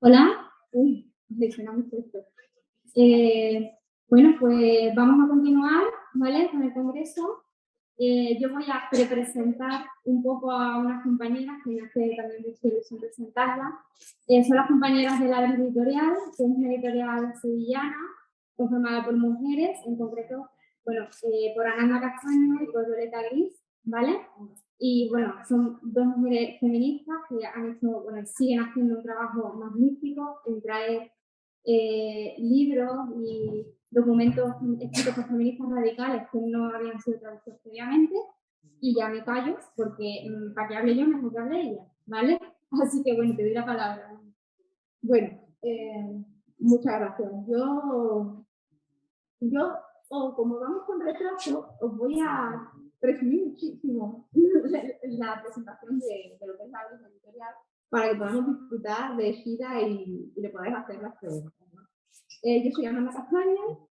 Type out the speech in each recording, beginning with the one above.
Hola. Uy, me suena mucho esto. Bueno, pues vamos a continuar, ¿vale? Con el Congreso. Yo voy a presentar un poco a unas compañeras que me hace también mucha ilusión presentarlas. Son las compañeras de Labrys Editorial, que es una editorial sevillana, conformada por mujeres, en concreto, bueno, por Ananda Castaño y por Gris, ¿vale? Y bueno, son dos mujeres feministas que han hecho, bueno, siguen haciendo un trabajo magnífico en traer libros y documentos escritos por feministas radicales que no habían sido traducidos previamente. Y ya me callo, porque para que hable yo mejor que hable ella, ¿vale? Así que bueno, te doy la palabra. Bueno, muchas gracias. Como vamos con retraso, os voy a resumir muchísimo la presentación de lo que es Labrys Editorial para que podamos disfrutar de Sheila y le podáis hacer las preguntas, ¿no? Yo soy Ananda Castaño,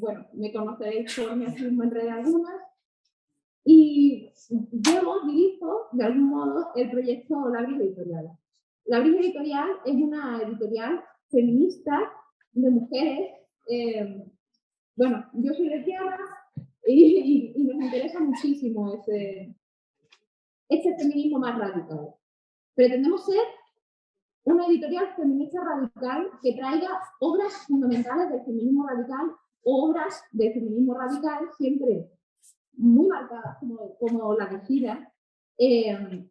bueno, me conoceréis por mi activismo en red algunas, y dirijo de algún modo el proyecto Labrys Editorial. Labrys Editorial es una editorial feminista de mujeres. Bueno, yo soy lesbiana y nos interesa muchísimo este feminismo más radical. Pretendemos ser una editorial feminista radical que traiga obras fundamentales del feminismo radical, obras del feminismo radical siempre muy marcadas como la de Sheila,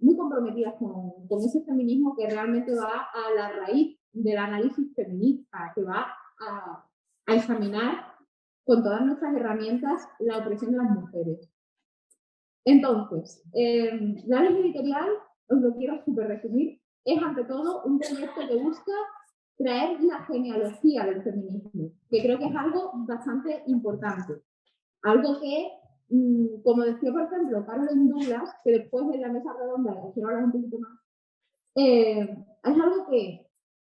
muy comprometidas con ese feminismo que realmente va a la raíz del análisis feminista, que va a examinar con todas nuestras herramientas la opresión de las mujeres. Entonces, Labrys Editorial, os lo quiero súper resumir, es ante todo un proyecto que busca traer la genealogía del feminismo, que creo que es algo bastante importante. Algo que, como decía por ejemplo Caroline Douglas, que después en la mesa redonda os quiero hablar un poquito más, es algo que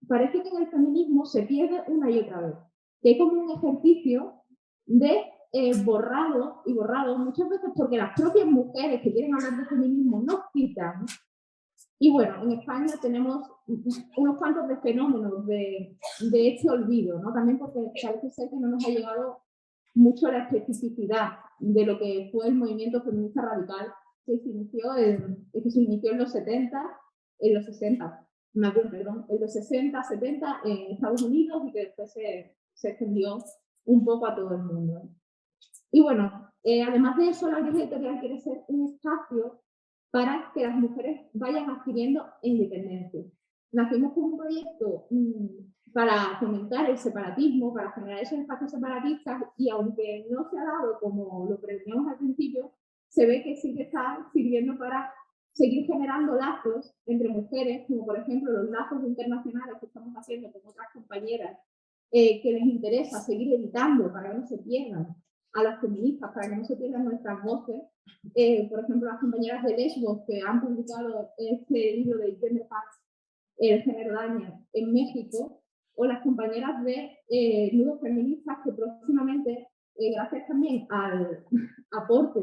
parece que en el feminismo se pierde una y otra vez, que es como un ejercicio de borrado y borrado, muchas veces porque las propias mujeres que quieren hablar de feminismo nos quitan. Y bueno, en España tenemos unos cuantos de fenómenos de este olvido, ¿no? También porque parece ser que no nos ha llegado mucho la especificidad de lo que fue el movimiento feminista radical que se inició en los 70, en los 60, en los 60, 70 en Estados Unidos y que después se extendió un poco a todo el mundo. Y bueno, además de eso, Labrys Editorial quiere ser un espacio para que las mujeres vayan adquiriendo independencia. Nacimos como un proyecto para fomentar el separatismo, para generar esos espacios separatistas, y aunque no se ha dado como lo pretendíamos al principio, se ve que sí que está sirviendo para seguir generando lazos entre mujeres, como por ejemplo los lazos internacionales que estamos haciendo con otras compañeras que les interesa seguir editando para que no se pierdan a las feministas, para que no se pierdan nuestras voces. Por ejemplo, las compañeras de Lesbos que han publicado este libro de género, el género daña en México, o las compañeras de nudos feministas que próximamente, gracias también al aporte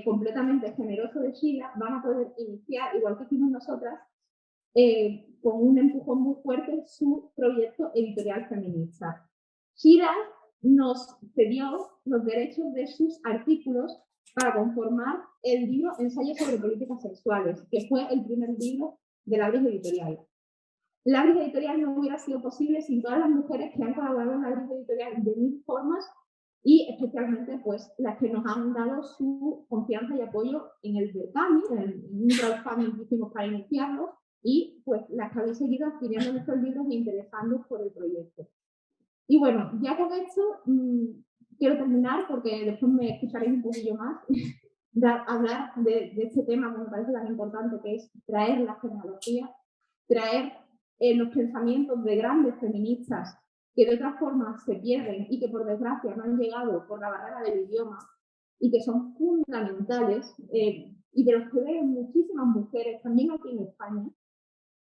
completamente generoso de Sheila, van a poder iniciar, igual que hicimos nosotras, con un empujón muy fuerte su proyecto editorial feminista. Sheila nos cedió los derechos de sus artículos para conformar el libro Ensayos sobre políticas sexuales, que fue el primer libro de Labrys Editorial. Labrys Editorial no hubiera sido posible sin todas las mujeres que han colaborado en Labrys Editorial de mil formas, y especialmente pues las que nos han dado su confianza y apoyo en el Berkami, en un crowdfunding que hicimos para iniciarlo, y pues las que habéis seguido adquiriendo nuestros libros e interesándoos por el proyecto. Y bueno, ya con esto quiero terminar porque después me escucharéis un poquillo más hablar de este tema que me parece tan importante, que es traer la genealogía, traer los pensamientos de grandes feministas que de otras formas se pierden y que por desgracia no han llegado por la barrera del idioma y que son fundamentales y de los que beben muchísimas mujeres, también aquí en España,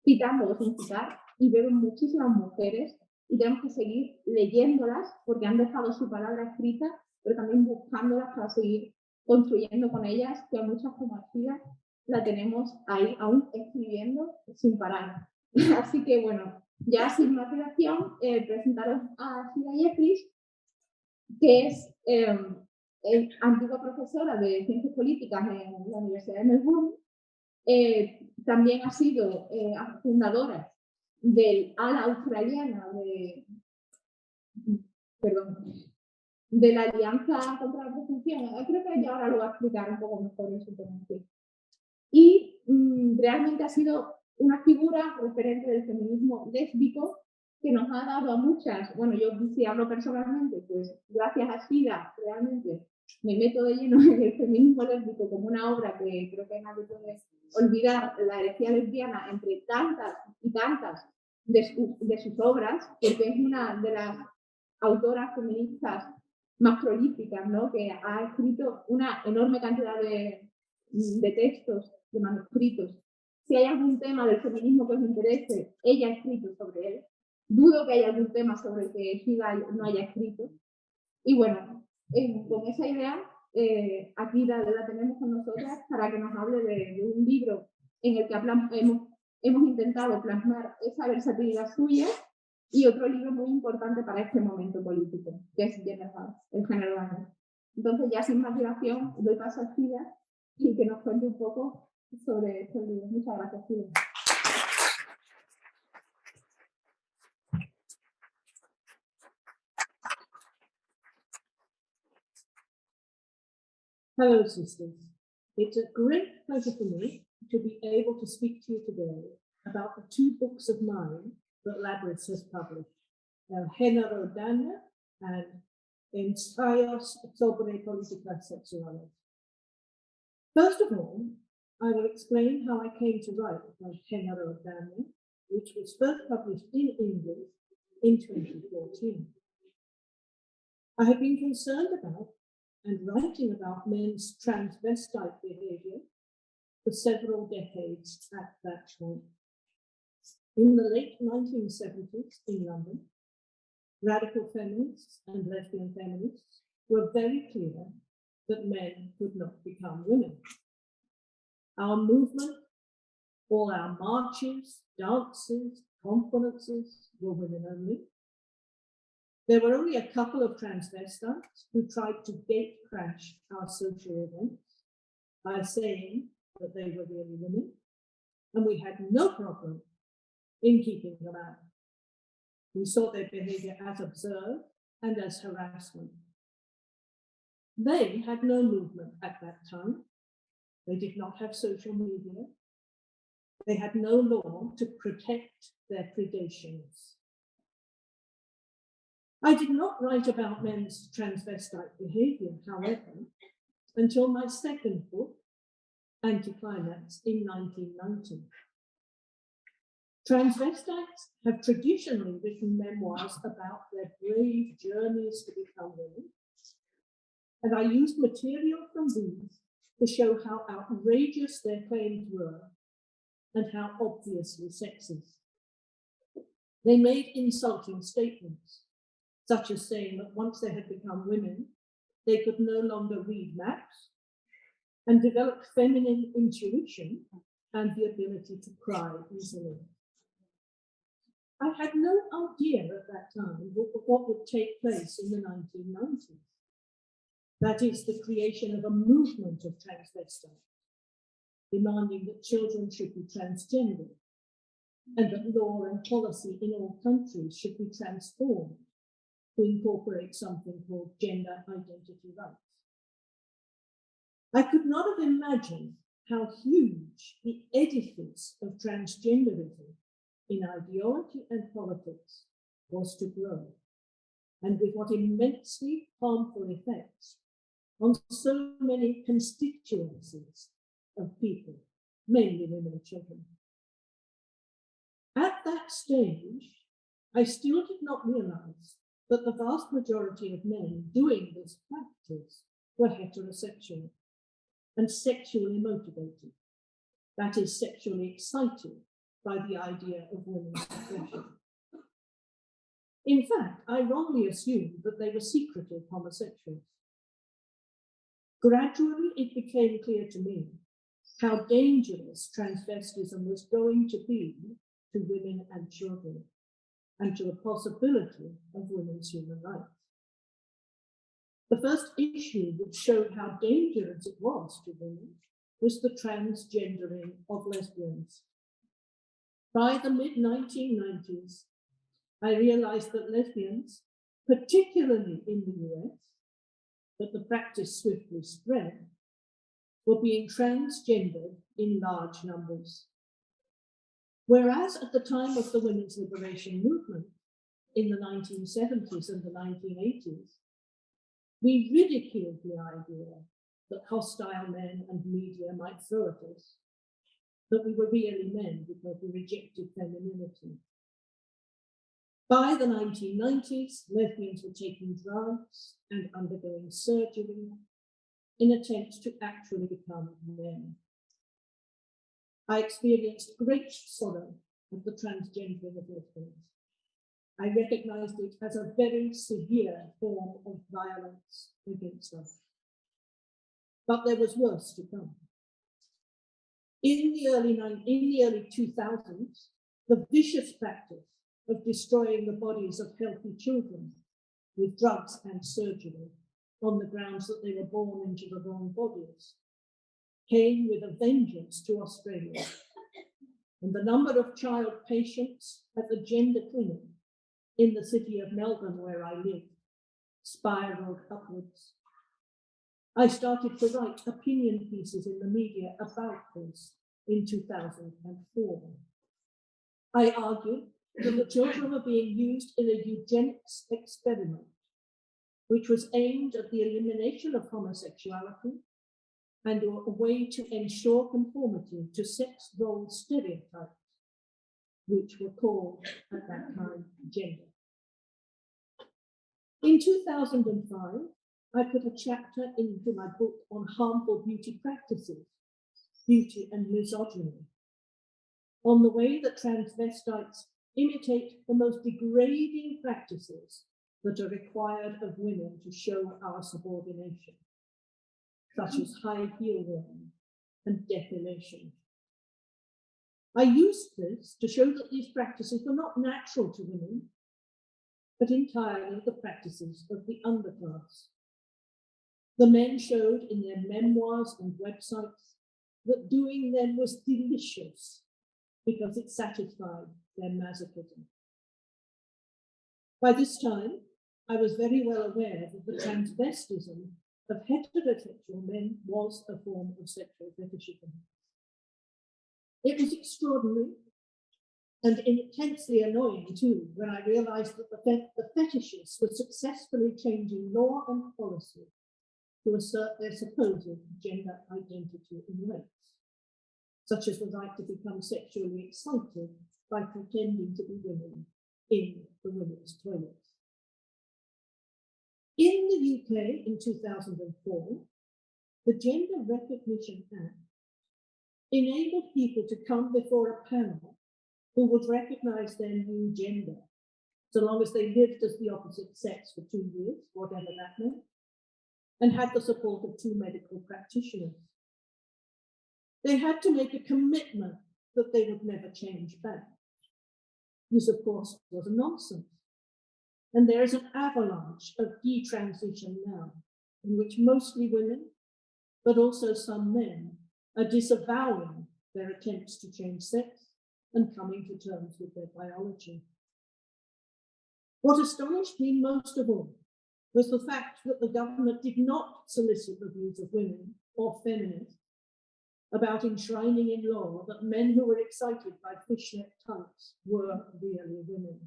citando sin citar, y beben muchísimas mujeres, y tenemos que seguir leyéndolas porque han dejado su palabra escrita, pero también buscándolas para seguir construyendo con ellas, que a muchas como Sheila la tenemos ahí aún escribiendo sin parar. Así que bueno, ya sin más dilación, presentaros a Sheila Jeffreys, que es antigua profesora de Ciencias Políticas en la Universidad de Melbourne. También ha sido fundadora del ala australiana de la Alianza contra la Presentación. Creo que ella ahora lo va a explicar un poco mejor en su ponencia. Y realmente ha sido una figura referente del feminismo lésbico que nos ha dado a muchas, bueno, yo si hablo personalmente, pues gracias a Sheila realmente me meto de lleno en el feminismo lésbico como una obra que creo que nadie puede olvidar, la herejía lesbiana, entre tantas y tantas de sus obras, porque es una de las autoras feministas más prolíficas, ¿no? Que ha escrito una enorme cantidad de textos, de manuscritos. Si hay algún tema del feminismo que os interese, ella ha escrito sobre él. Dudo que haya algún tema sobre el que Sheila no haya escrito. Y bueno, con esa idea, aquí la tenemos con nosotras para que nos hable de un libro en el que hemos intentado plasmar esa versatilidad suya, y otro libro muy importante para este momento político, que es género, el género daña. Entonces, ya sin más dilación, doy paso a Sheila y que nos cuente un poco sobre este libro. Muchas gracias, Sheila. Hello, sisters. It's a great pleasure for me to be able to speak to you today about the two books of mine that Labrys has published, Género, daña and Ensayos, sobre, políticas, Sexo. First of all, I will explain how I came to write Género, daña, which was first published in English in 2014. I have been concerned about and writing about men's transvestite behaviour for several decades at that point. In the late 1970s in London, radical feminists and lesbian feminists were very clear that men could not become women. Our movement, all our marches, dances, conferences were women only. There were only a couple of transvestites who tried to gate crash our social events by saying that they were really women, and we had no problem in keeping them out. We saw their behaviour as absurd and as harassment. They had no movement at that time. They did not have social media. They had no law to protect their predations. I did not write about men's transvestite behaviour, however, until my second book, Anticlimax, in 1990. Transvestites have traditionally written memoirs about their brave journeys to become women, and I used material from these to show how outrageous their claims were and how obviously sexist. They made insulting statements, such as saying that once they had become women, they could no longer read maps, and developed feminine intuition and the ability to cry easily. I had no idea at that time what would take place in the 1990s. That is, the creation of a movement of transvestites, demanding that children should be transgender, and that law and policy in all countries should be transformed to incorporate something called gender identity rights. I could not have imagined how huge the edifice of transgenderism in ideology and politics was to grow, and with what immensely harmful effects on so many constituencies of people, mainly women and children. At that stage, I still did not realize that the vast majority of men doing this practice were heterosexual and sexually motivated, that is, sexually excited by the idea of women's expression. In fact, I wrongly assumed that they were secretive homosexuals. Gradually, it became clear to me how dangerous transvestism was going to be to women and children, and to the possibility of women's human rights. The first issue which showed how dangerous it was to women was the transgendering of lesbians. By the mid-1990s, I realized that lesbians, particularly in the US, but the practice swiftly spread, were being transgendered in large numbers. Whereas at the time of the women's liberation movement in the 1970s and the 1980s, we ridiculed the idea that hostile men and media might throw at us, that we were really men because we rejected femininity. By the 1990s, lesbians were taking drugs and undergoing surgery in attempts to actually become men. I experienced great sorrow at the transgendering of lesbians. I recognized it as a very severe form of violence against us. But there was worse to come. In the early 2000s, the vicious practice of destroying the bodies of healthy children with drugs and surgery on the grounds that they were born into the wrong bodies came with a vengeance to Australia. And the number of child patients at the gender clinic in the city of Melbourne, where I live, spiraled upwards. I started to write opinion pieces in the media about this in 2004. I argued that the children were being used in a eugenics experiment, which was aimed at the elimination of homosexuality and a way to ensure conformity to sex role stereotypes, which were called at that time gender. In 2005, I put a chapter into my book on harmful beauty practices, beauty and misogyny, on the way that transvestites imitate the most degrading practices that are required of women to show our subordination, such as high heel wearing and defamation. I used this to show that these practices were not natural to women, but entirely the practices of the underclass. The men showed in their memoirs and websites that doing them was delicious because it satisfied their masochism. By this time, I was very well aware that the transvestism of heterosexual men was a form of sexual fetishism. It was extraordinary and intensely annoying too when I realized that the fetishists were successfully changing law and policy to assert their supposed gender identity in rates, such as the right to become sexually excited by pretending to be women in the women's toilets. In the UK in 2004, the Gender Recognition Act enabled people to come before a panel who would recognise their new gender, so long as they lived as the opposite sex for 2 years, whatever that meant, and had the support of 2 medical practitioners. They had to make a commitment that they would never change back. This, of course, was a nonsense. And there is an avalanche of detransition now, in which mostly women, but also some men, are disavowing their attempts to change sex and coming to terms with their biology. What astonished me most of all was the fact that the government did not solicit the views of women or feminists about enshrining in law that men who were excited by fishnet tights were really women.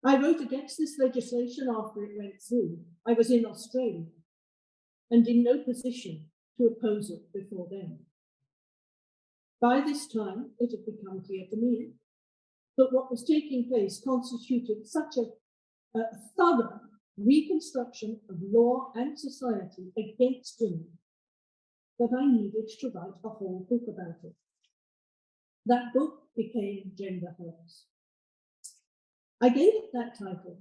I wrote against this legislation after it went through. I was in Australia and in no position to oppose it before then. By this time, it had become clear to me that what was taking place constituted such a thorough reconstruction of law and society against women that I needed to write a whole book about it. That book became Gender Hers. I gave it that title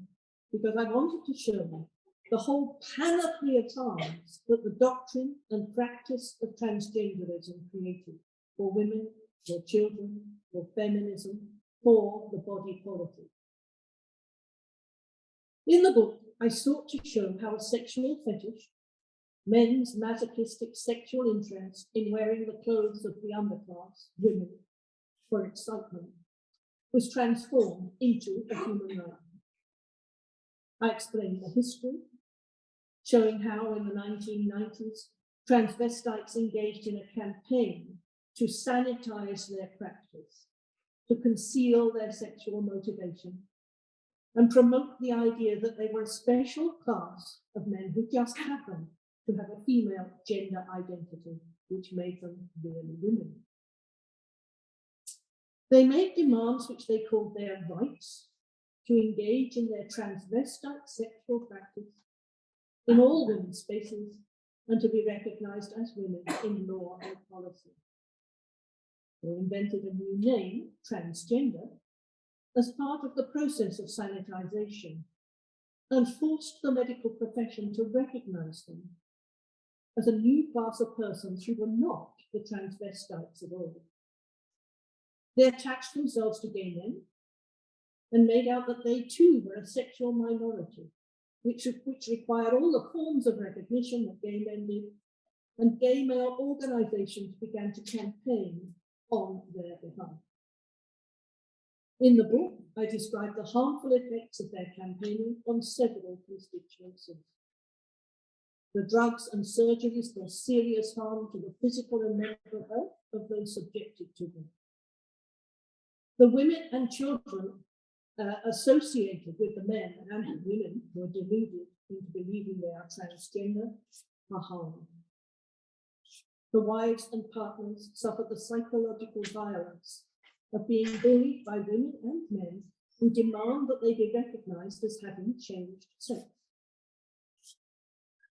because I wanted to show the whole panoply of harms that the doctrine and practice of transgenderism created for women, for children, for feminism, for the body politic. In the book, I sought to show how a sexual fetish, men's masochistic sexual interest in wearing the clothes of the underclass, women, for excitement, was transformed into a human right. I explained the history, showing how in the 1990s, transvestites engaged in a campaign to sanitize their practice, to conceal their sexual motivation, and promote the idea that they were a special class of men who just happened to have a female gender identity, which made them really women. They made demands which they called their rights to engage in their transvestite sexual practice in all women's spaces and to be recognized as women in law and policy. They invented a new name, transgender, as part of the process of sanitization and forced the medical profession to recognize them as a new class of persons who were not the transvestites of old. They attached themselves to gay men and made out that they too were a sexual minority, which required all the forms of recognition that gay men did, and gay male organizations began to campaign on their behalf. In the book, I describe the harmful effects of their campaigning on several constituencies. The drugs and surgeries cause serious harm to the physical and mental health of those subjected to them. The women and children associated with the men and the women who are deluded into believing they are transgender are harmed. The wives and partners suffer the psychological violence of being bullied by women and men who demand that they be recognized as having changed sex.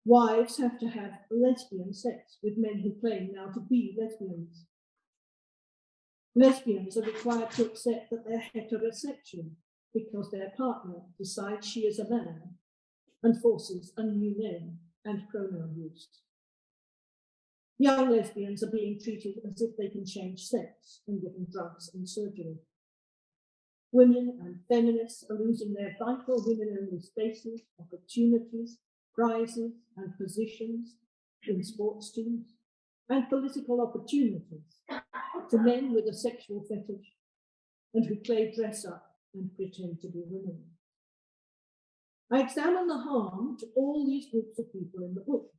Wives have to have lesbian sex with men who claim now to be lesbians. Lesbians are required to accept that they're heterosexual because their partner decides she is a man and forces a new name and pronoun use. Young lesbians are being treated as if they can change sex and given drugs and surgery. Women and feminists are losing their vital women-only spaces, opportunities, prizes and positions in sports teams, and political opportunities to men with a sexual fetish and who play dress up and pretend to be women. I examine the harm to all these groups of people in the book.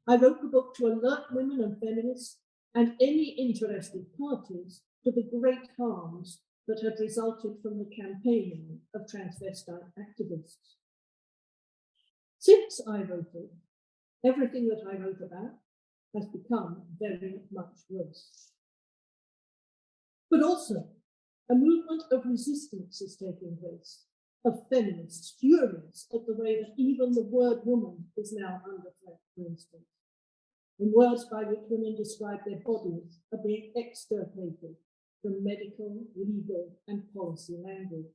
I wrote the book to alert women and feminists and any interested parties to the great harms that had resulted from the campaigning of transvestite activists. Since I wrote it, everything that I wrote about has become very much worse. But also, a movement of resistance is taking place, of feminists furious at the way that even the word woman is now under threat, for instance. And words by which women describe their bodies are being extirpated from medical, legal, and policy language.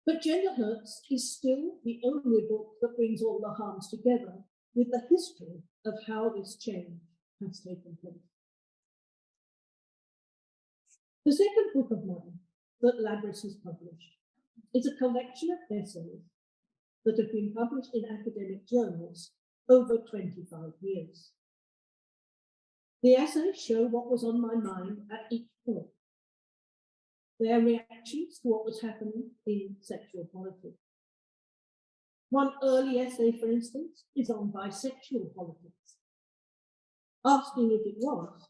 But Gender Hurts is still the only book that brings all the harms together with the history of how this change has taken place. The second book of mine that Labrys has published is a collection of essays that have been published in academic journals over 25 years. The essays show what was on my mind at each point. Their reactions to what was happening in sexual politics. One early essay, for instance, is on bisexual politics, asking if it was,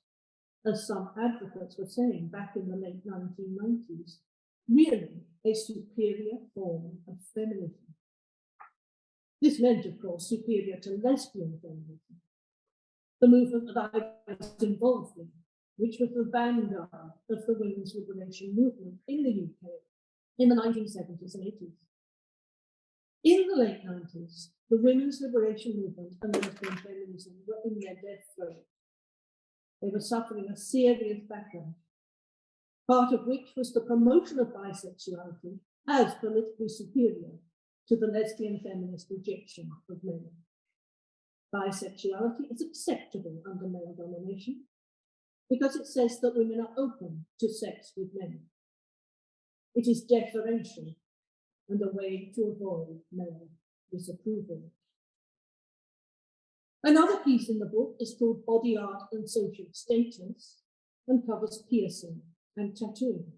as some advocates were saying back in the late 1990s, really a superior form of feminism. This meant, of course, superior to lesbian feminism, the movement that I was involved in, which was the vanguard of the women's liberation movement in the UK in the 1970s and 80s. In the late 90s, the women's liberation movement and lesbian feminism were in their death throes. They were suffering a serious backlash, part of which was the promotion of bisexuality as politically superior to the lesbian feminist rejection of men. Bisexuality is acceptable under male domination, because it says that women are open to sex with men. It is deferential and a way to avoid male disapproval. Another piece in the book is called Body Art and Social Status and covers piercing and tattooing.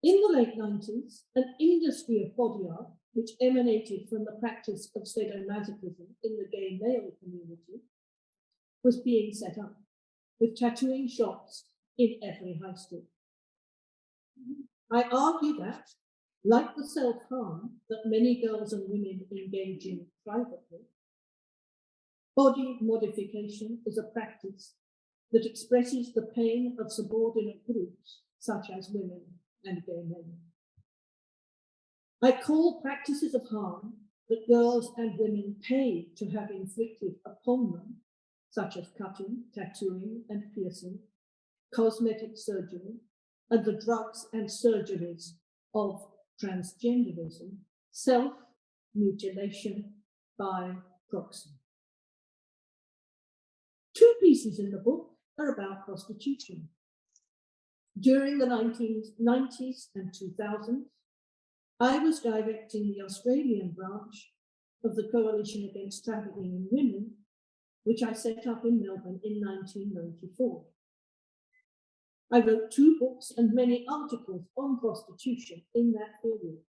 In the late 90s, an industry of body art, which emanated from the practice of sadomasochism in the gay male community, was being set up, with tattooing shops in every high school. I argue that, like the self-harm that many girls and women engage in privately, body modification is a practice that expresses the pain of subordinate groups, such as women and gay men. I call practices of harm that girls and women pay to have inflicted upon them, such as cutting, tattooing, and piercing, cosmetic surgery, and the drugs and surgeries of transgenderism, self-mutilation by proxy. Two pieces in the book are about prostitution. During the 1990s and 2000s, I was directing the Australian branch of the Coalition Against Trafficking in Women, which I set up in Melbourne in 1994. I wrote 2 books and many articles on prostitution in that period.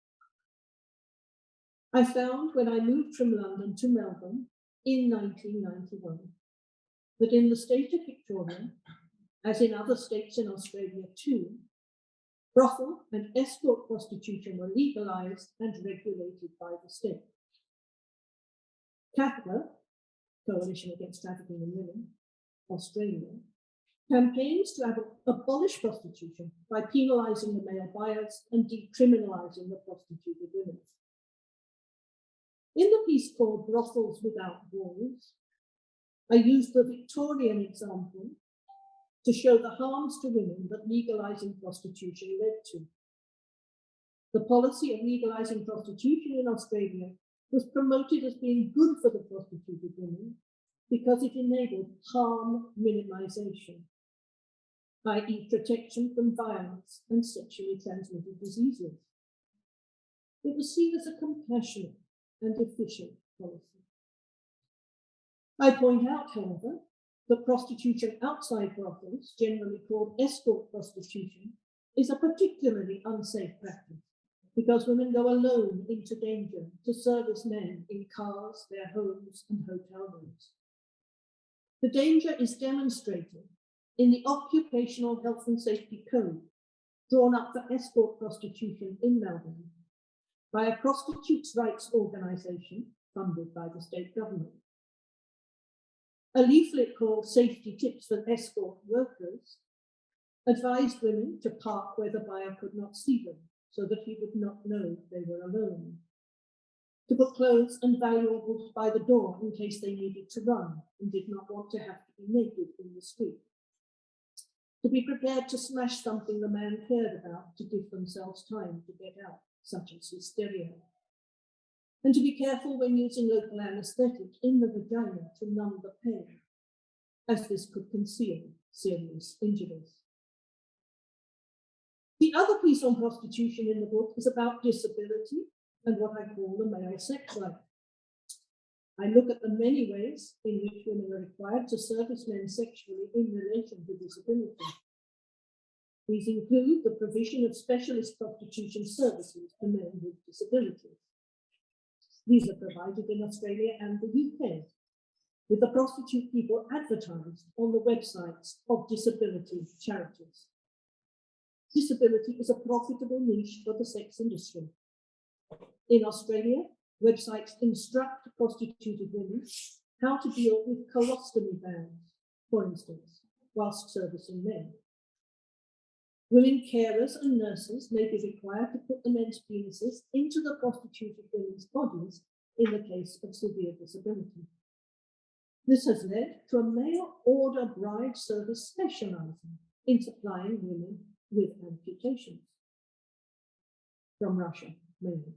I found when I moved from London to Melbourne in 1991 that in the state of Victoria, as in other states in Australia too, brothel and escort prostitution were legalised and regulated by the state. CATWA, Coalition Against Trafficking in Women, Australia, campaigns to abolish prostitution by penalising the male buyers and decriminalising the prostituted women. In the piece called Brothels Without Walls, I used the Victorian example to show the harms to women that legalising prostitution led to. The policy of legalising prostitution in Australia was promoted as being good for the prostituted women because it enabled harm minimisation, i.e. protection from violence and sexually transmitted diseases. It was seen as a compassionate and efficient policy. I point out, however, that prostitution outside brothels, generally called escort prostitution, is a particularly unsafe practice because women go alone into danger to service men in cars, their homes, and hotel rooms. The danger is demonstrated in the Occupational Health and Safety Code drawn up for escort prostitution in Melbourne by a prostitutes' rights organisation funded by the state government. A leaflet called Safety Tips for Escort Workers advised women to park where the buyer could not see them so that he would not know they were alone, to put clothes and valuables by the door in case they needed to run and did not want to have to be naked in the street, to be prepared to smash something the man cared about to give themselves time to get out, such as hysteria, and to be careful when using local anaesthetic in the vagina to numb the pain, as this could conceal serious injuries. The other piece on prostitution in the book is about disability and what I call the male sex life. I look at the many ways in which women are required to service men sexually in relation to disability. These include the provision of specialist prostitution services to men with disabilities. These are provided in Australia and the UK, with the prostitute people advertised on the websites of disability charities. Disability is a profitable niche for the sex industry. In Australia, websites instruct prostituted women how to deal with colostomy bans, for instance, whilst servicing men. Women carers and nurses may be required to put the men's penises into the prostituted women's bodies in the case of severe disability. This has led to a mail order bride service specialising in supplying women with amputations from Russia, mainly.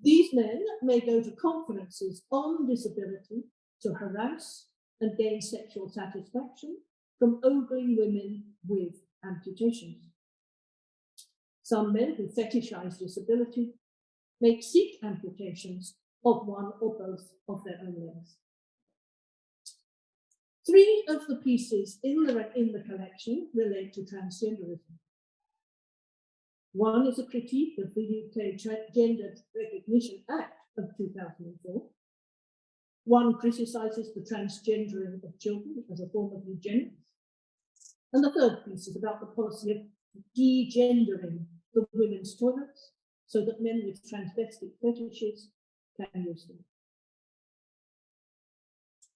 These men may go to conferences on disability to harass, and gain sexual satisfaction from ogling women with amputations. Some men who fetishize disability may seek amputations of one or both of their own legs. 3 of the pieces in the collection relate to transgenderism. One is a critique of the UK Gender Recognition Act of 2004. One criticises the transgendering of children as a form of eugenics. And the third piece is about the policy of degendering the women's toilets so that men with transvestic fetishes can use them.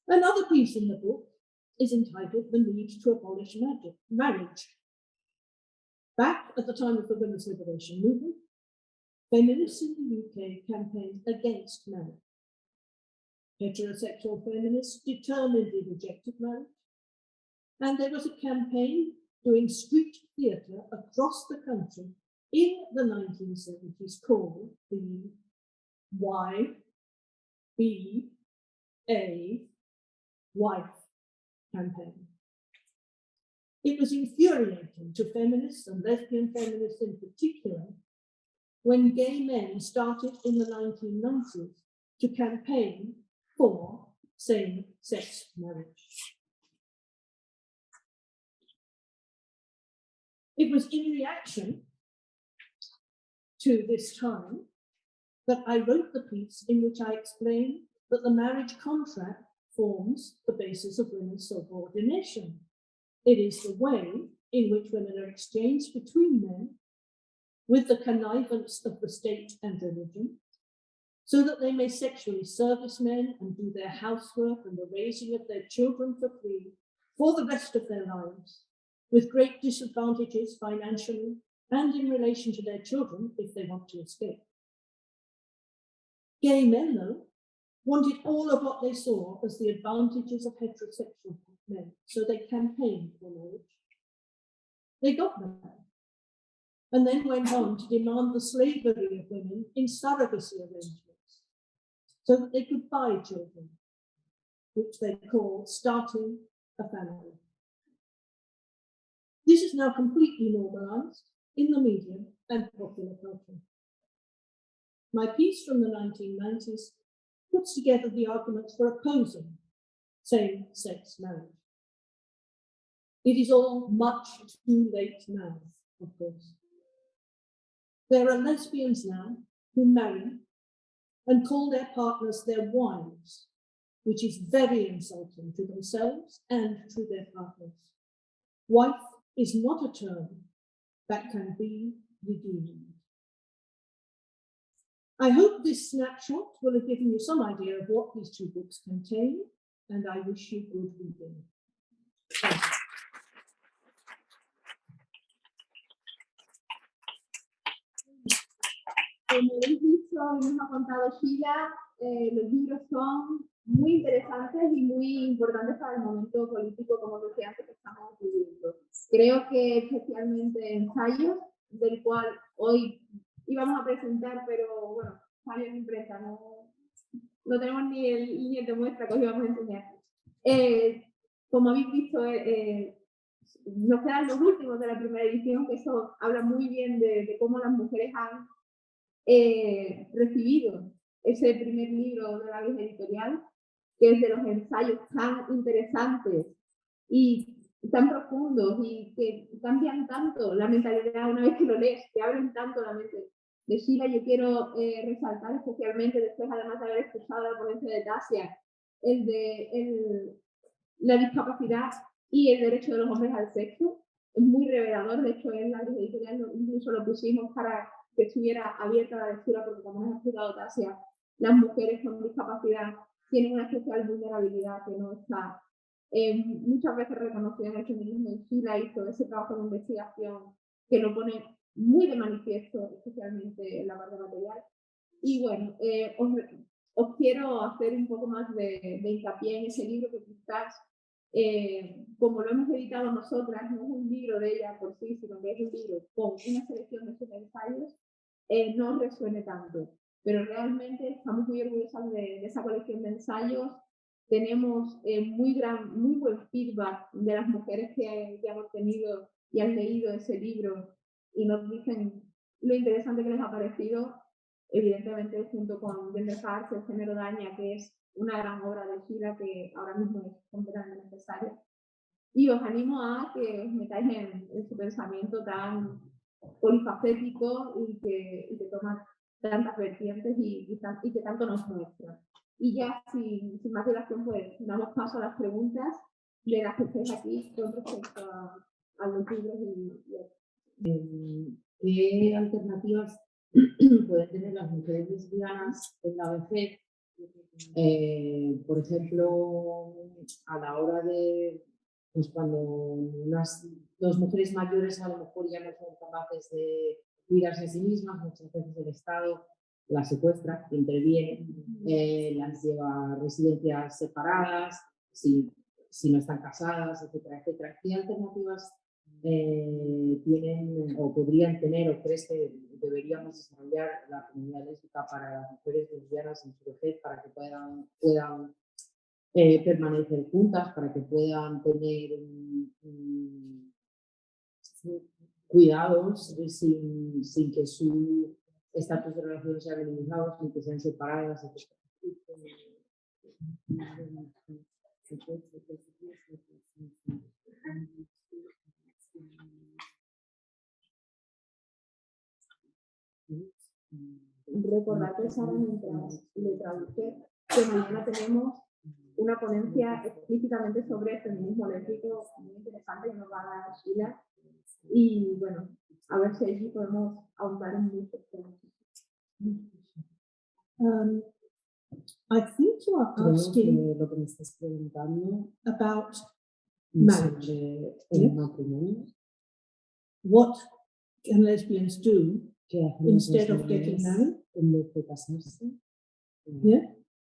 Another piece in the book is entitled The Need to Abolish Marriage. Back at the time of the women's liberation movement, feminists in the UK campaigned against marriage. Heterosexual feminists determinedly rejected marriage, and there was a campaign doing street theatre across the country in the 1970s called the YBA Wife campaign. It was infuriating to feminists and lesbian feminists in particular when gay men started in the 1990s to campaign for same-sex marriage. It was in reaction to this time that I wrote the piece in which I explained that the marriage contract forms the basis of women's subordination. It is the way in which women are exchanged between men with the connivance of the state and religion, so that they may sexually service men and do their housework and the raising of their children for free for the rest of their lives, with great disadvantages financially and in relation to their children if they want to escape. Gay men, though, wanted all of what they saw as the advantages of heterosexual men, so they campaigned for marriage. They got that, and then went on to demand the slavery of women in surrogacy arrangements, so that they could buy children, which they call starting a family. This is now completely normalized in the media and popular culture. My piece from the 1990s puts together the arguments for opposing same-sex marriage. It is all much too late now, of course. There are lesbians now who marry and call their partners their wives, which is very insulting to themselves and to their partners. Wife is not a term that can be redeemed. I hope this snapshot will have given you some idea of what these 2 books contain, and I wish you good reading. Como habéis visto y nos ha contado Sheila, los libros son muy interesantes y muy importantes para el momento político, como decía antes, que estamos viviendo. Creo que especialmente Ensayos, del cual hoy íbamos a presentar, pero bueno, salió en impresa, no tenemos ni el de muestra que os íbamos a enseñar. Como habéis visto, nos quedan los últimos de la primera edición, que eso habla muy bien de cómo las mujeres han recibido ese primer libro de Labrys Editorial, que es de los ensayos tan interesantes y tan profundos y que cambian tanto la mentalidad una vez que lo lees, que abren tanto la mente de Sheila. Yo quiero resaltar especialmente, después además de haber escuchado la ponencia de Tasia, el de la discapacidad y el derecho de los hombres al sexo. Es muy revelador, de hecho en Labrys Editorial incluso lo pusimos para que estuviera abierta la lectura, porque como nos ha explicado Tasia, las mujeres con discapacidad tienen una especial vulnerabilidad que no está muchas veces reconocida en el feminismo, y Sheila hizo ese trabajo de investigación que lo pone muy de manifiesto, especialmente en la parte material. Y bueno, os quiero hacer un poco más de hincapié en ese libro, que quizás, como lo hemos editado nosotras, no es un libro de ella por sí, sino que es un libro con una selección de sus ensayos, no resuene tanto. Pero realmente estamos muy orgullosas de esa colección de ensayos. tenemos muy buen feedback de las mujeres que hemos tenido y han leído ese libro y nos dicen lo interesante que les ha parecido, evidentemente junto con Gender Hearts, el género daña, que es una gran obra de Sheila que ahora mismo es completamente necesaria. Y os animo a que os metáis en su pensamiento tan polifacético y que toma tantas vertientes y que tanto nos muestra. Y ya sin más dilación, pues damos paso a las preguntas de las que estáis aquí con respecto a los libros ¿Qué alternativas pueden tener las mujeres lesbianas en la vejez? Por ejemplo, a la hora de, pues cuando dos mujeres mayores a lo mejor ya no son capaces de cuidarse a sí mismas, muchas veces el Estado las secuestra, interviene, las lleva a residencias separadas, si no están casadas, etcétera, etcétera. ¿Qué alternativas tienen o podrían tener o crees que deberíamos desarrollar la comunidad lésbica para las mujeres lesbianas en su vejez para que puedan permanecer juntas, para que puedan tener cuidados sin que su estatus de relación sea minimizado, sin que sean separadas, etc. Recordar que Sara, mientras le traduce, que mañana tenemos una ponencia explícitamente sobre el feminismo lésbico muy interesante que nos va a dar Sheila. Y bueno, a ver si allí podemos ahondar en muchos temas. I think you are asking lo que me estás preguntando about marriage. sobre el matrimonio. What can lesbians do ¿Qué hacen instead las of getting lesbianas married? en vez de casarse? Yeah.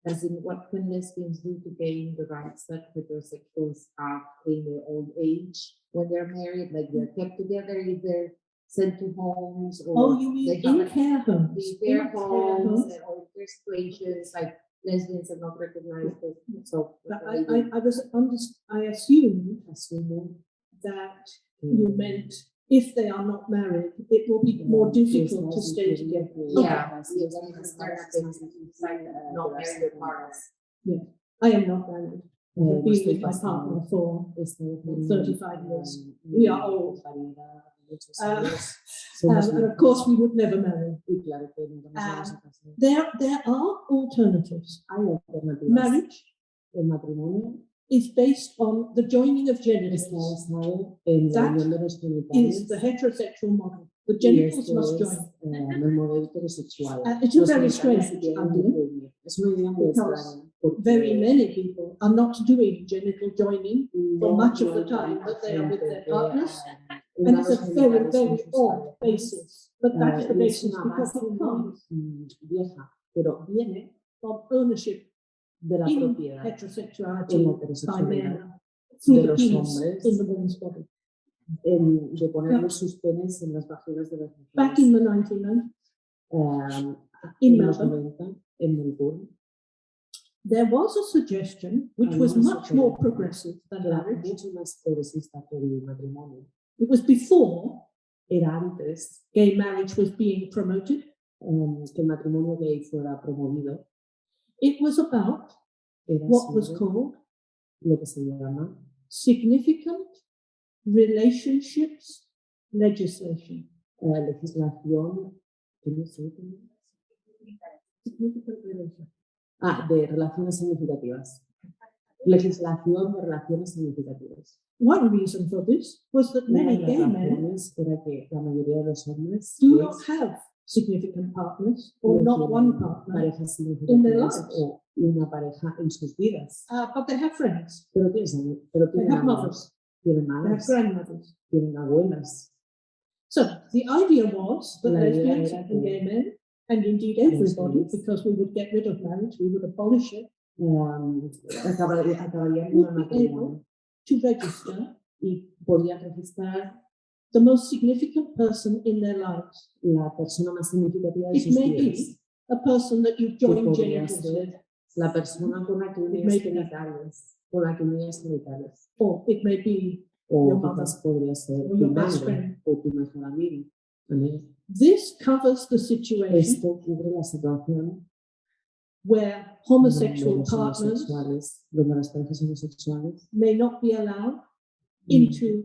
As in, what can lesbians do to gain the rights that heterosexuals have in their old age when they're married? Like they're kept together, if they're sent to homes, or Oh, you mean in care homes? In care homes, or in situations like lesbians are not recognized. So I assumed that you meant if they are not married, it will be more difficult to stay together. Yeah, not married partners. Yeah, I am not married. I've been with my partner for 35 years. We are old. And of course, we would never marry. There are alternatives. Marriage is based on the joining of genitals. That is the heterosexual model. The genitals must join. It's a very strange idea. Because very many people are not doing genital joining for much of the time that they are with their partners. And it's a very, very odd basis. But that's the basis because it comes from ownership de la in propiedad heterosexuality en la by heterosexualidad men through de the los penis hombres in the woman's body. de poner sus penes en las vaginas de las mujeres. Back in the 1990s, in Melbourne, en Melbourne, there was a suggestion which was much more progressive than marriage. mucho más progresista que el matrimonio. It was before Era antes gay marriage was being promoted. que el matrimonio gay fuera promovido. It was about what was called lo que se llama significant relationships legislation. Legislación de relaciones significativas. Legislación de relaciones significativas. One reason for this was that many gay men era que la mayoría de los hombres do not have significant partners or not one partner in their lives. O una pareja en sus vidas. But they have friends. Pero tienen have mothers. Tienen They have madres. grandmothers. Tienen abuelas. So the idea was that lesbians and gay men, and indeed everybody, because we would get rid of marriage, we would abolish it, acabarían would una be able to register y podrían registrar the most significant person in their lives. la persona más significativa de It sus may vidas. be a person that you've joined genitals with. La persona con la que unías genitales. Con la que unías genitales. Or it may be O your quizás mother, podría ser or tu your best madre friend. o tu mejor amigo. ¿Vale? This covers the situation Esto cubre la situación where donde homosexual los partners homosexuales, donde las parejas homosexuales may not be allowed into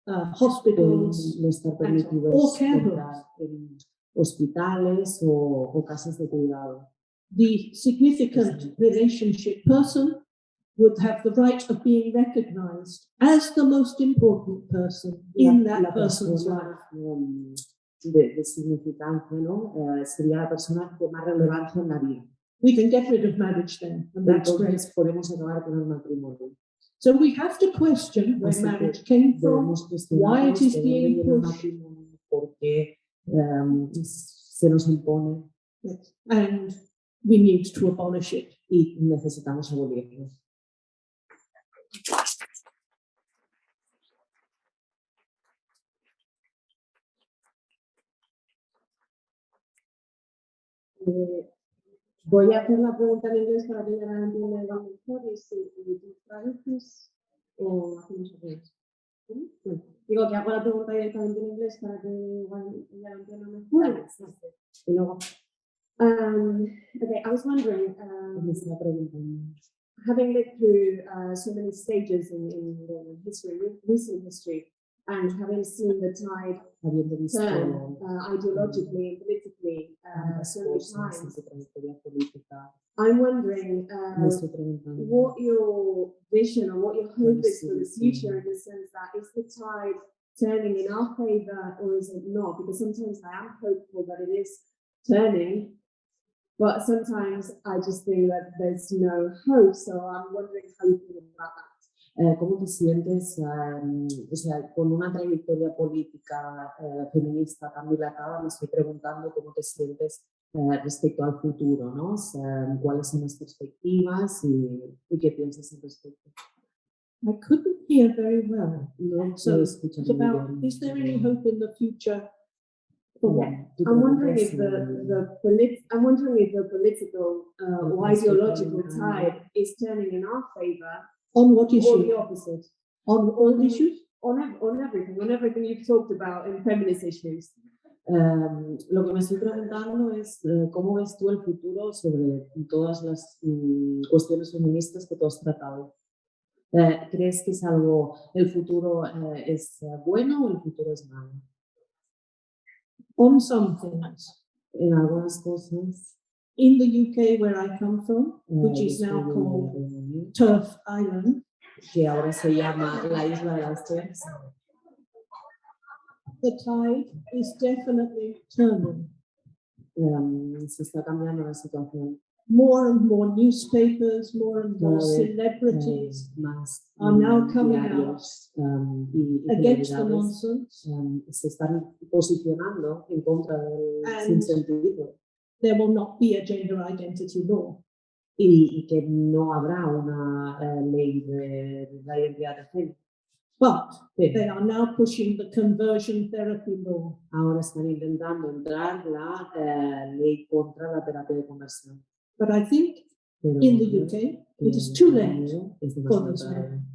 pueden hospitals no estar or permitidos care entrar homes. en hospitales o casas de cuidado. The significant relationship person would have the right of being recognized as the most important person in that person's life. De significancia, ¿no? Sería la persona de más relevancia en la vida. We can get rid of marriage then, and that's great. Entonces podemos acabar con el matrimonio. So we have to question where Así que marriage came from, debemos why it cuestionarnos is de dónde being viene el pushed, matrimonio, por qué se nos impone and we need to abolish it. y necesitamos abolirlo. Voy a hacer la pregunta en inglés para que ya la entienda mejor y si tú traduces o hacemos así. Bueno, digo que hago la pregunta directamente en inglés para que ya la entienda mejor. Y luego, Okay, I was wondering, me estaba preguntando. having lived through so many stages in the history, recent history, and having seen the tide Habiendo visto turn ideologically and politically tantas so many cosas en times, su trayectoria política, I'm wondering me estoy preguntando what your vision or what your hope Pues is for the sí, future, in the sense that is the tide turning in our favor or is it not? Because sometimes I am hopeful that it is turning, but sometimes I just think that there's no hope. So I'm wondering how you feel about that. ¿Cómo te sientes, o sea, con una trayectoria política feminista tan dilatada? Me estoy preguntando cómo te sientes respecto al futuro, ¿no? O sea, cuáles son las perspectivas y qué piensas al respecto. I couldn't hear very well. No So se escucha it's muy about, bien. is there any hope in the future for what? Tu I'm pregunta wondering es, if I'm wondering if the political or ideological tide is turning in our favor On what or issue? the opposite. On all issues? On everything you've talked about in feminist issues. Lo que me estoy preguntando es cómo ves tú el futuro sobre todas las cuestiones feministas que tú has tratado. ¿Crees que es algo, el futuro es bueno o el futuro es malo? On some things. En algunas cosas, In the UK, where I come from, which yo is now estoy en called Reino Unido, Turf Island, que ahora se llama la isla de las Turfs, the tide is definitely turning. se está cambiando la situación. More and more newspapers, more and more Cada vez, celebrities más are now coming diarios y against the celebridades nonsense. se están posicionando en contra del And sinsentido there will not be a gender identity law. y que no habrá una ley de la identidad de género. But they Pero are now pushing the conversion therapy law. ahora están intentando entrar la ley contra la terapia de conversión. But I think Pero in the creo UK, que it is too en late Reino Unido es for demasiado this tarde. man.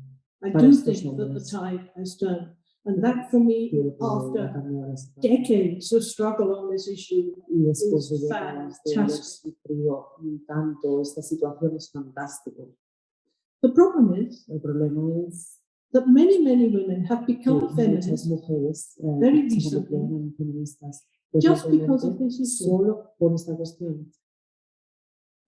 I Para do estos think that the hombres. tide has turned. And that for me, Creo que ha after cambiado la situación. decades of struggle on this issue, Y después de is décadas de haber fantastic. sufrido tanto esta situación es fantástico. The problem is El problema es that many women have que become muchas feminists mujeres very se recently convirtieron en feministas just because of recientemente this issue. solo por esta cuestión.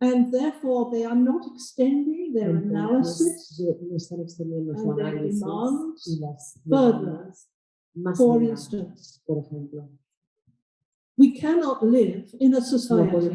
And therefore they are not extending their analysis Entonces, no están extendiendo su and their análisis demands y las further. demandas más For allá. instance, Por ejemplo, we cannot live in a no podemos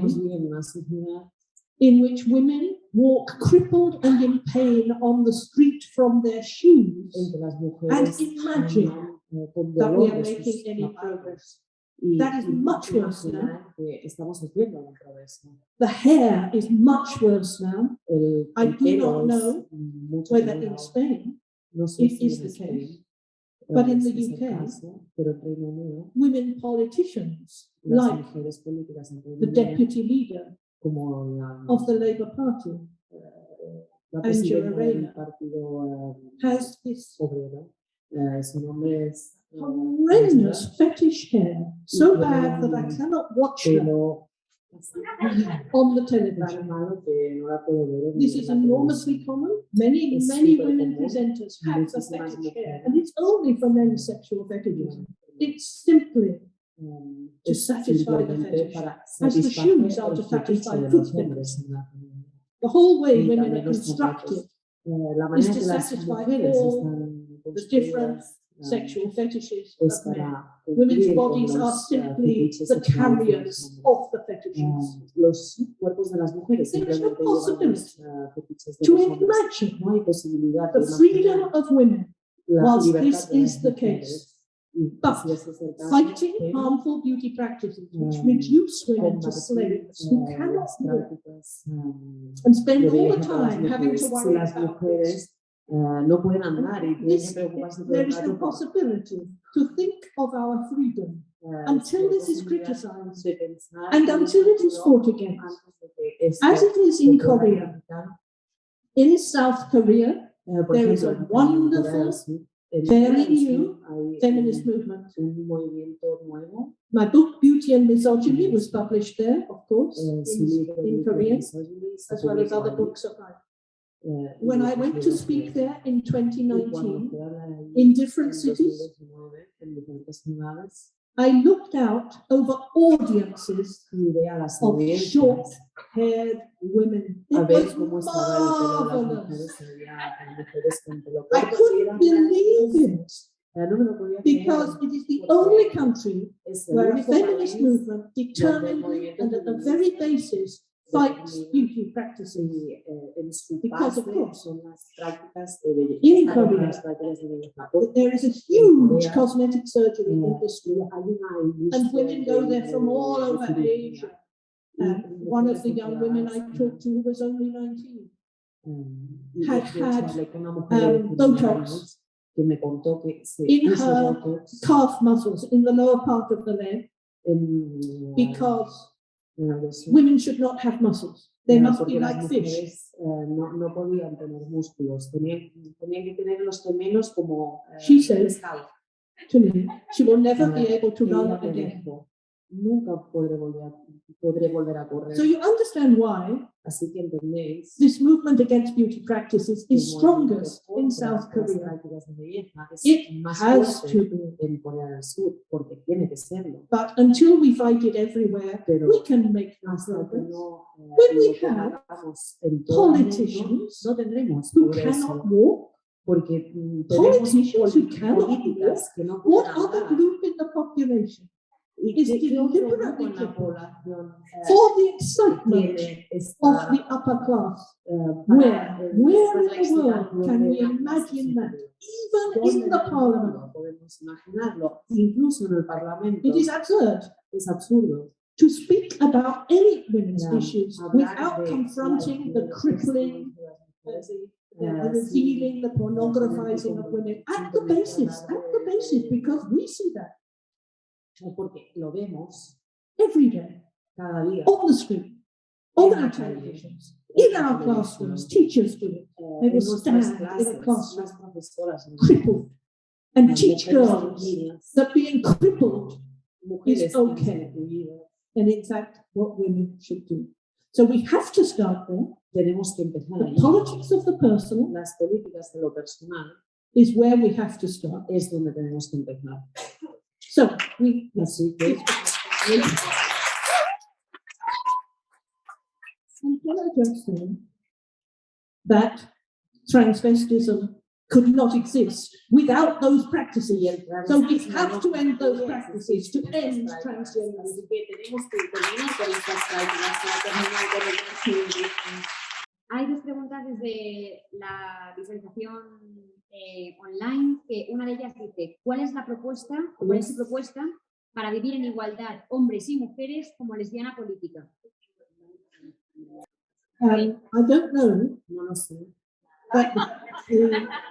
society vivir en una sociedad in which women walk crippled and in pain on the street from their shoes en que las and mujeres imagine andan, con that dolor we are de sus making any zapatos. progress. Y That is much worse imaginar que estamos haciendo un progreso. The hair is much worse now. El I do pelo not es know mucho whether peor in ahora. Spain No sé it si is en the España, case, but in the es el UK, caso, pero en Reino Unido, women politicians las like mujeres políticas en Reino the Unido, deputy leader como la of the Labour Party la presidenta del Reyna, partido has this obrero. Su nombre es horrendous fetish hair, so bad that I cannot watch her pelo on the tan television. malo que no la puedo ver en This is la enormously common. Many Es women supercomún. presenters have the Muchísimas fetish hair, mujeres. and it's only for men's sexual fetishism. It's simply to es satisfy the simplemente fetish, para as the satisfacer shoes are el to fetiche satisfy de foot los hombres fetish. en la comunidad. The whole way Y women también are los constructed, zapatos. La is manera to que las satisfy mujeres all están the different construidas sexual fetishes es of men. para Women's cumplir con bodies are los simply fetiches the sexuales de los carriers hombres. of the fetishes. Los cuerpos de las mujeres There is no simplemente llevan los possibility fetiches de To los hombres. imagine No hay posibilidad the de freedom imaginar of women, la whilst libertad this de las is the mujeres. case, Y but si ese es el caso, fighting pero harmful beauty practices which Mm, reduce women to combatir slaves who cannot las walk prácticas and spend de all the belleza de las time having to mujeres. Si worry las about this. mujeres no pueden andar y tienen que This, preocuparse todo there el is rato no por possibility to think of our freedom until this is criticized de pensar and en until el it is futuro fought against. antes de que esto As it is se in pueda Korea. criticar. In South Korea, Por there is ejemplo, a en Corea wonderful, del Sur, en fairly Corea del Sur new hay feminist movement. un movimiento nuevo. My book, Beauty and Misogyny, was published there, of course, Su libro in Libro Korean, Ensayos, se as well as publicó other allí. books of mine. Y When I otros went to libros speak de- there in y cuando 2019, fui a hablar allí in different en cities, 2019, en diferentes ciudades, I looked out over audiences miré a las of audiencias short-haired women. a It ver was cómo estaba el pelo de las marvelous. mujeres. Había mujeres con pelo I corto y couldn't eran believe it no me lo podía creer. because it is the only country Es el where a único feminist país movement determinedly and at the very basis fights beauty practices. y, en su Because, of base course, son las prácticas de belleza. in Son Korea, las prácticas de belleza. Porque there is a huge Korea, cosmetic surgery industry, hay una industria and women go de- there from all de over cirugía. Asia. And one of the young women I talked to was only 19. Y had de hecho, had, hablé con una mujer de 19 Botox años que me contó que se in puso her Botox calf muscles in the lower part of the leg en, because los- women should not have muscles. They must porque be las like fish. mujeres no podían tener músculos, tenían que tener los gemelos como She said pescado. to me, she will never be able to run Ella me again. dijo, nunca podré volver a correr. So you understand why Así que entendéis this movement against beauty practices que is el movimiento strongest in contra South las Korea. prácticas de belleza es It más has fuerte to be. en Corea del Sur, porque tiene que serlo. But until we fight it everywhere, Pero we can make no hasta que progress. no When we lo combatamos en todo el mundo, Politicians no tendremos who progreso, cannot walk, porque tenemos politicians who cannot políticas que no what pueden other andar. group in the population ¿Y is qué otro grupo deliberately en la crippled población for the excitement tiene of esta the upper class? para Where el- in la the world excitación can de we una clase imagine that? superior? Even ¿Dónde in en the el parliament, mundo podemos imaginarlo? Incluso en el Parlamento it is absurd es absurdo to speak about any women's Ya, issues hablar without de confronting the las crippling, cuestiones de the las mujeres, revealing, the pornographizing of women at the basis, because we see that porque lo vemos every day cada día. on the street, on En la our calle, televisions, en in la our televisión, classrooms. Teachers do it, they en will nuestras stand in a clases, classroom las profesoras, crippled and las teach mujeres girls niñas, that being crippled mujeres is okay. incluidas. and in fact what women should do. So we have to start there. Tenemos que empezar The allí. politics of the personal Las políticas de lo personal is where we have to start. es donde tenemos que empezar. So we Así que And can I just say that transvestism could not exist without those practices. So we have to end those practices to end transgender. Así que tenemos que terminar con estas prácticas para terminar con el transgenerismo. Hay dos preguntas desde la visualización online, que una de ellas dice, ¿cuál es la propuesta, o cuál es su propuesta para vivir en igualdad hombres y mujeres como lesbiana política? I don't know No lo sé. that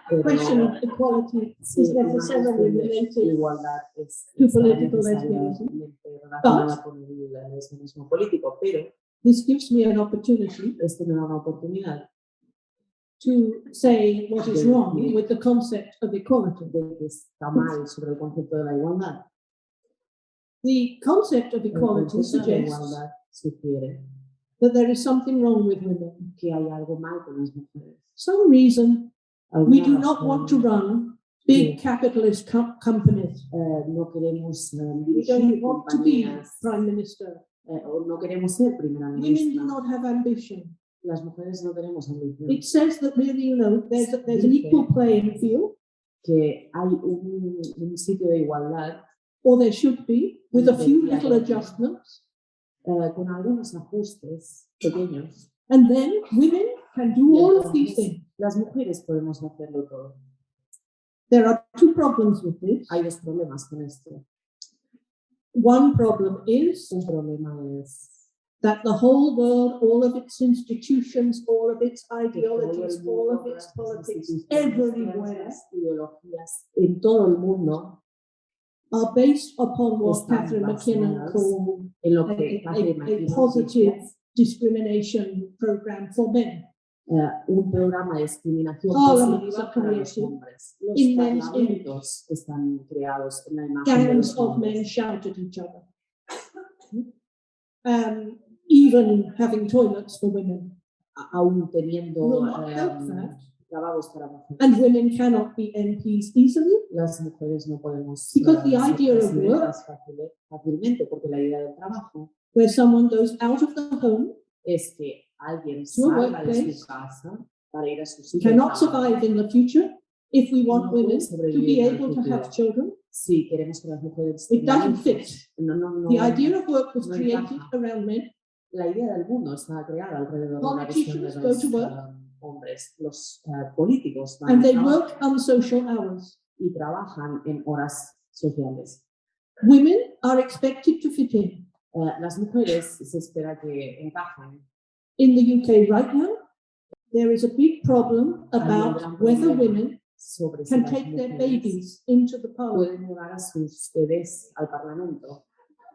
the question of equality Sí, is una necessarily cuestión de related igualdad es to está political necesariamente lesbianism. relacionada con el lesbianismo político, pero This gives me an opportunity esto me da una oportunidad to say what is wrong with the concept of equality. De que está mal sobre el concepto de la igualdad. The concept of El equality concepto de la suggests igualdad sugiere that there is something wrong with women. que hay algo mal con las mujeres. Some reason we Alguna do not razón, want to run big capitalist companies. no queremos We dirigir don't want to be compañías, prime minister. o no queremos ser primera Women ministra. do not have ambition. Las mujeres no tenemos ambición. It says that really, you know, there's an equal playing field, Que hay un sitio de igualdad or there should be, with a few little adjustments. con algunos ajustes pequeños. And then women can do all of these things. Las mujeres podemos hacerlo todo. There are two problems with this. Hay dos problemas con esto. One problem is Un problema es that the whole world, all of its institutions, all of its ideologies, all of its politics, everywhere ideologías en todo el mundo are based upon what están Catherine McKinnon basadas called en lo que Catherine a McKinnon positive dice, discrimination program for men. un programa de discriminación Parliaments positiva are para los created hombres. Los in men's parlamentos están creados en la imagen de Gangs los of men hombres. shout at each other. Even having toilets for women. Aún teniendo Will not help that. lavabos para mujeres. And women cannot be MPs easily Las mujeres no podemos because the ser idea of presidentas fácilmente, porque la idea del trabajo where someone goes out of the home, es que alguien To a salga de workplace, su casa para ir a su sitio de cannot trabajo. survive in the future if we want No puede women to sobrevivir be en el able to futuro. have children. Si queremos que las mujeres It tengan doesn't fit. hijos, no, The idea of work was no created encaja. around men. La idea del mundo está creada alrededor de la visión de Politicians go los to work. Hombres. Los políticos van And a they trabajar work unsocial hours. y trabajan en horas sociales. Women are expected to fit in. Las mujeres se espera que encajen. In the UK right now, there is a big problem about whether women Sobre si can las take their mujeres babies into the parliament. pueden llevar a sus bebés al Parlamento.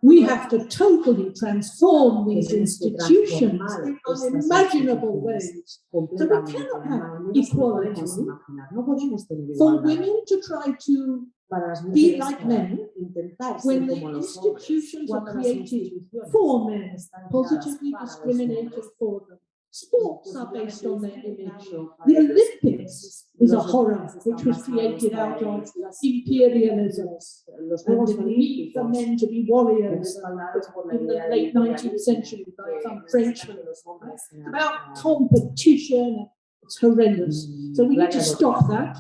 We have to totally transform these Tenemos que institutions transformar in estas unimaginable instituciones ways. completamente cannot de have maneras que no podemos equality. imaginar. No podemos tener For igualdad. women to try to Para las be mujeres like para men intentar ser when the como los hombres, institutions are cuando las created instituciones for men, están creadas positively para los discriminated hombres, for them. Sports are based on their image. discriminando para The ellos. Olympics is a Los horror deportes which están was basados created para out of ellos. imperialism Los and Juegos the need for Olímpicos men to be warriors respaldados por la in the idea del late 19th imperialismo, century by que some necesitan Frenchmen. que los hombres It's sean, about competition. It's horrendous. So we need to stop that.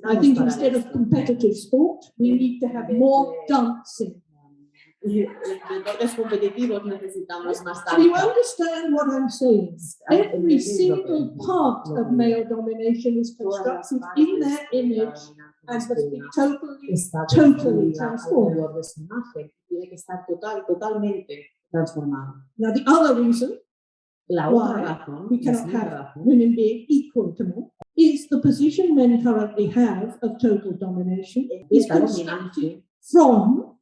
I think instead of competitive sport, we need to have more dancing. deportes competitivos necesitamos más Do you danza. understand what I'm saying? Every single part of male domination is constructed in their image and must be totally Está totally construida transformed. alrededor de su imagen. Tiene que estar totalmente transformada. Now, the other reason La Why otra razón, we la cannot segunda have razón, women being equal to men is the position men currently have of total domination is esta constructed dominancia, from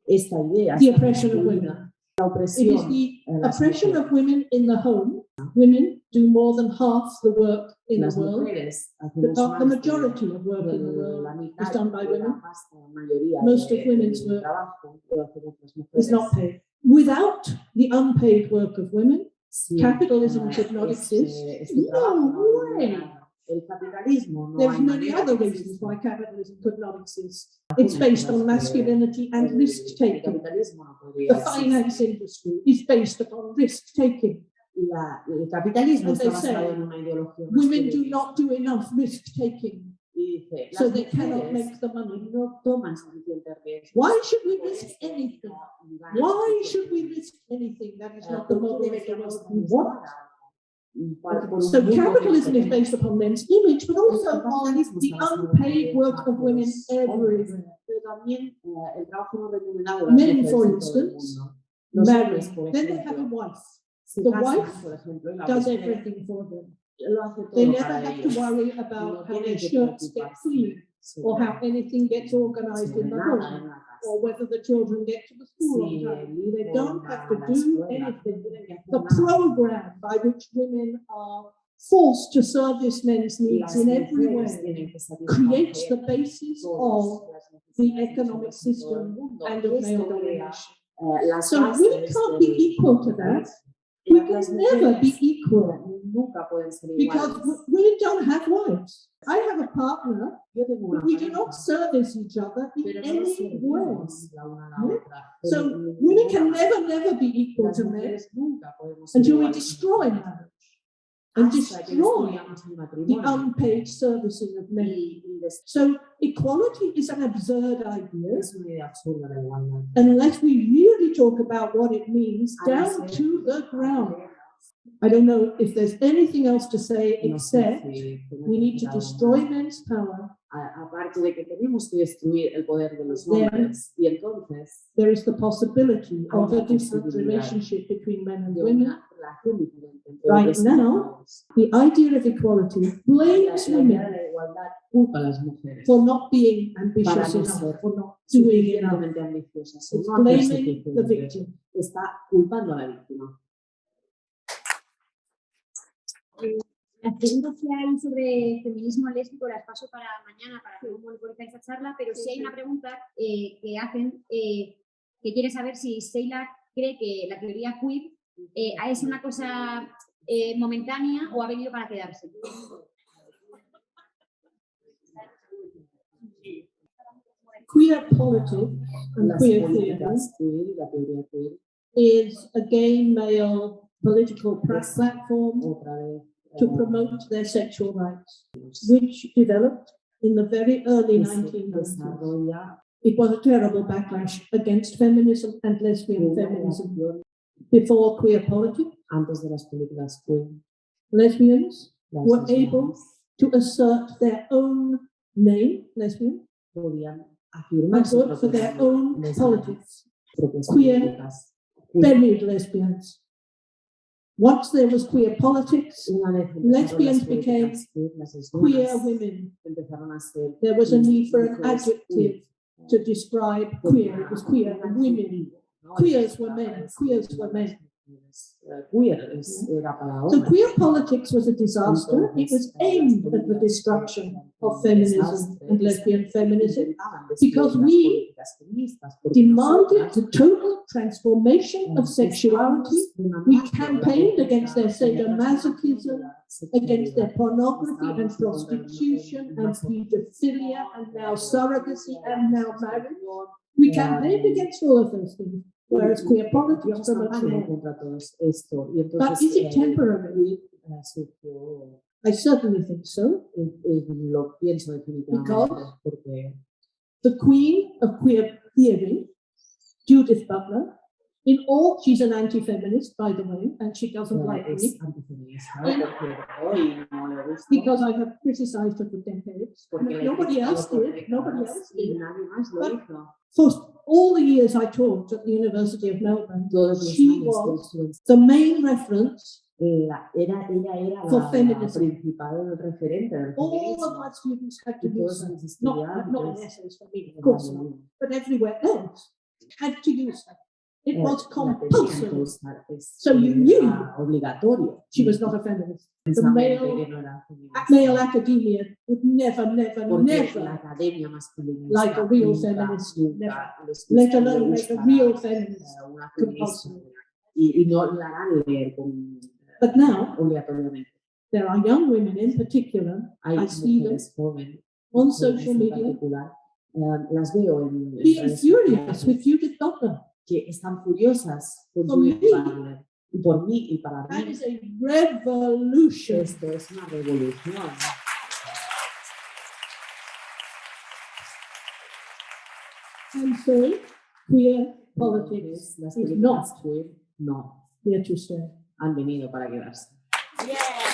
esta idea, the está oppression of construida, women. la It opresión is the de las oppression of mujeres. women in the home. Women do more than half the work in Las the world. mujeres The, hacemos the más de majority of work in the world la mitad is done by de women. la vasta mayoría Most of del women's work trabajo lo hacemos las is mujeres. not paid. Without the unpaid work of women, Si, capitalism could not exist. este trabajo No no way. hubiera- el capitalismo no There's hay many manera other que reasons exista. why capitalism could not exist. It's based on masculinity and El risk-taking. capitalismo no podría The existir. finance industry is based upon risk-taking. El capitalismo And está they basado say, en una ideología Women do masculina. not do enough risk-taking, Y dice, so las they cannot mujeres make the money. no toman suficiente riesgo. Why should we Por risk eso anything? no ganan Why suficiente. should we risk anything? That is not the ¿Por qué model of the deberíamos world we want. por un So mundo capitalism is diferente? based upon men's image, but also El on capitalismo the está basado unpaid en work of women los hombres, everywhere. pero también el trabajo no remunerado de las Men, mujeres for en todo el instance, mundo. Los marry. hombres, por Then they have a ejemplo, wife. se The casan, wife por ejemplo, y la does mujer everything for them. lo hace They todo never para have ellos. to worry No about how tienen their que shirts get preocuparse clean or sobre- how anything gets organized sobre in the nada home en la casa. or whether the children get to the school Si on el time. hijo They don't va have a to la do escuela, no anything. tienen que hacer The nada. program by which women are forced to service men's needs Las in every mujeres way, tienen que satisfacer creates the basis of todas las the necesidades economic de todo el system mundo. and Y of esto male crea domination. las So we bases can't be del equal to that. We Las can never be mujeres equal nunca pueden ser because iguales. women don't have wives. I have a partner, Yo tengo una but we do pareja, not service each other in pero no any nos way. servimos la una a la Yeah. otra. So Pero women can nunca- never be equal las to men mujeres nunca podemos ser until we iguales destroy a las marriage mujeres. and Hasta que destroy destruyamos el the matrimonio. unpaid servicing of men. Y So equality is an absurd idea es una idea absurda la igualdad. unless we really talk about what it means down to the ground. I don't know if there's anything else to say No sé except si we need to destroy men's power. Aparte de que tenemos que destruir el poder de los Then hombres, y entonces there is the possibility hay of a una different posibilidad relationship between men and de women. una relación diferente entre Right hombres y now, mujeres. The idea of equality blames La idea de women la igualdad culpa a las mujeres for not being para ambitious no enough, ser for not doing enough. suficientemente ambiciosas. It's No hacer blaming the suficiente. victim. Está culpando a la víctima. Las preguntas que hay sobre feminismo lésbico las paso para mañana para que no monopolice esta charla, pero sí hay una pregunta que hacen que quiere saber si Sheila cree que la teoría queer es una cosa momentánea o ha venido para quedarse. Queer politics and Las queer políticas theory queer, la teoría queer, is a gay male political platform otra vez to promote their sexual rights, which developed in the very early que se 1990s. desarrolla It was a terrible backlash against feminism and lesbian una feminism. reacción Before queer politics, antes de las políticas queer. lesbians Las were lesbianas able to assert their own name, lesbian, podían and afirmar su vote for propia their own lesbianas, politics. propias Queer, políticas. Queer. Buried lesbians. Once there was queer politics, Una vez lesbians empezaron las políticas queer, las queer lesbianas women, empezaron a ser there was a need for an mujeres adjective to describe queer. It was queer, and women. Queers were men, queers were men. Queer era para So hombres. queer politics was a disaster. It was aimed at the destruction of feminism and lesbian feminism because we demanded the total transformation of sexuality. We campaigned against their sadomasochism, against their pornography and prostitution and pedophilia and now surrogacy and now marriage. We campaigned against all of those things, whereas queer politics promotes them all. But is it temporary? I certainly think so. Lo pienso definitivamente Because porque the queen of queer theory, Judith Butler, she's an anti-feminist, by the way, and she doesn't like me es antifeminista, porque hoy no le gusta. because I have criticized her for decades. Porque le he Nobody else criticado por did. Nobody décadas else y did. nadie más lo But hizo. For all the years I taught at the University of Melbourne, Todos los she años que was estuve the main reference. ella era For la feminism. principal referente del All of feminismo. my students had to Y use todos her. mis Not estudiantes in essays for me, of course not, but everywhere else had to use her. It was la tenían que compulsory. usar, So you knew era obligatorio. She was not a feminist. The Precisamente male, que no era feminista. male academia would never Porque la never, academia masculinista like a real nunca, feminist, nunca les let gusta, alone le make a gusta real feminist una feminista compulsory. y no la harán leer But now, obligatoriamente. there are young women in particular, Hay I see them mujeres jóvenes on jóvenes social en media particular, las veo en being redes furious sociales, with Judith Butler. que están furiosas por For Judith me. Butler y por mí y para That mí. is a revolution. Esto es una revolución. And so, queer politics Las is políticas not queer no here to stay. han venido para quedarse. Yeah.